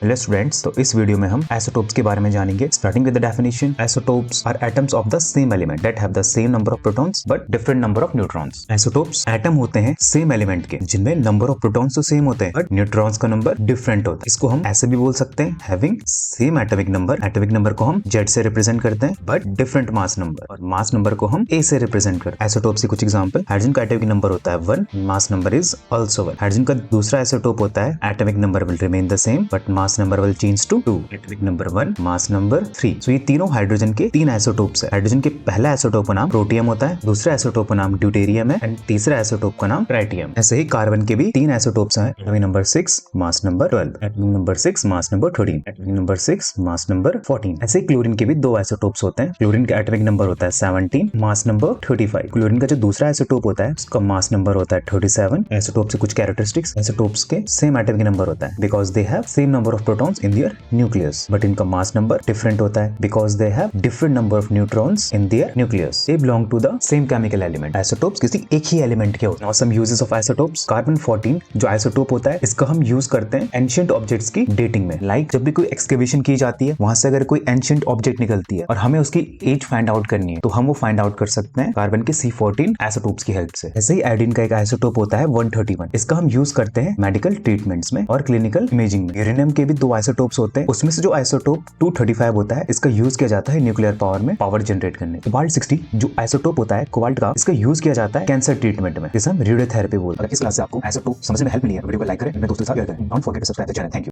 Hello students, तो इस video में हम आइसोटोप्स के बारे में जानेंगे। Starting with the definition, isotopes are atoms of the same element that have the same number of protons but different number of neutrons. Isotopes atom होते हैं सेम एलिमेंट के जिनमें नंबर ऑफ प्रोटॉन्स तो same होते हैं but neutrons का number different होता है। इसको हम ऐसे भी बोल सकते हैं, having same atomic number. Atomic number को हम Z से रिप्रेजेंट करते हैं बट डिफरेंट मास नंबर, और मास नंबर को हम A से रिप्रेजेंट करते हैं। आइसोटोप्स के कुछ एग्जांपल, हाइड्रोजन का एटॉमिक नंबर होता है 1, mass number is also 1। Hydrogen का दूसरा आइसोटोप होता है atomic number will remain the same but mass number will change to 2, atomic number 1, mass number 3। So ये तीनों हाइड्रोजन के तीन आइसोटोप्स है। हाइड्रोजन के पहला आइसोटोप का नाम प्रोटियम होता है, दूसरा आइसोटोप का नाम ड्यूटेरियम है एंड तीसरा आइसोटोप का नाम ट्राइटियम। ऐसे ही कार्बन के भी तीन आइसोटोप्स हैं, atomic number 6, mass number 12, atomic number 6, mass number 13, atomic number 6, mass number 14। ऐसे ही क्लोरीन के भी दो आइसोटोप्स होते हैं। क्लोरीन का एटॉमिक नंबर होता है 17, मास नंबर 35। क्लोरीन का जो दूसरा आइसोटोप होता है उसका मास नंबर होता है 37। आइसोटोप से कुछ कैरेक्टरिस्टिक्स, आइसोटोप्स के सेम एटॉमिक नंबर होता है because they have same number of protons in their nucleus, but इनका मास नंबर डिफरेंट होता है because they have different number of neutrons in their nucleus. They belong to the same chemical element. Isotopes किसी एक ही element के होते हैं। Some uses of isotopes, carbon 14 जो आइसोटोप होता है इसका हम यूज करते हैं एंशिएंट ऑब्जेक्ट्स की डेटिंग में। लाइक जब भी कोई एक्सकेवेशन की जाती है, वहां से अगर कोई एंशिएंट ऑब्जेक्ट निकलती है और हमें उसकी एज फाइंड आउट करनी है तो हम वो फाइंड आउट कर सकते हैं कार्बन के C14 आइसोटोप्स की हेल्प से। ऐसे ही आयोडीन का एक आइसोटोप होता है 131, इसका हम यूज करते हैं मेडिकल ट्रीटमेंट्स में और क्लिनिकल इमेजिंग में। यूरेनियम के भी दो आइसोटोप्स होते हैं, उसमें से जो आइसोटोप 235 होता है इसका यूज किया जाता है न्यूक्लियर पावर में पावर जनरेट करने। कोबाल्ट 60 जो आइसोटोप होता है कोबाल्ट का, इसका यूज किया जाता है कैंसर ट्रीटमेंट में, जिसे हम रेडियोथेरेपी बोलते हैं। इस क्लास से आपको आइसोटोप समझने में हेल्प मिली है, वीडियो को लाइक करें, अपने दोस्तों के साथ शेयर करें। Don't forget to subscribe the channel. Thank you.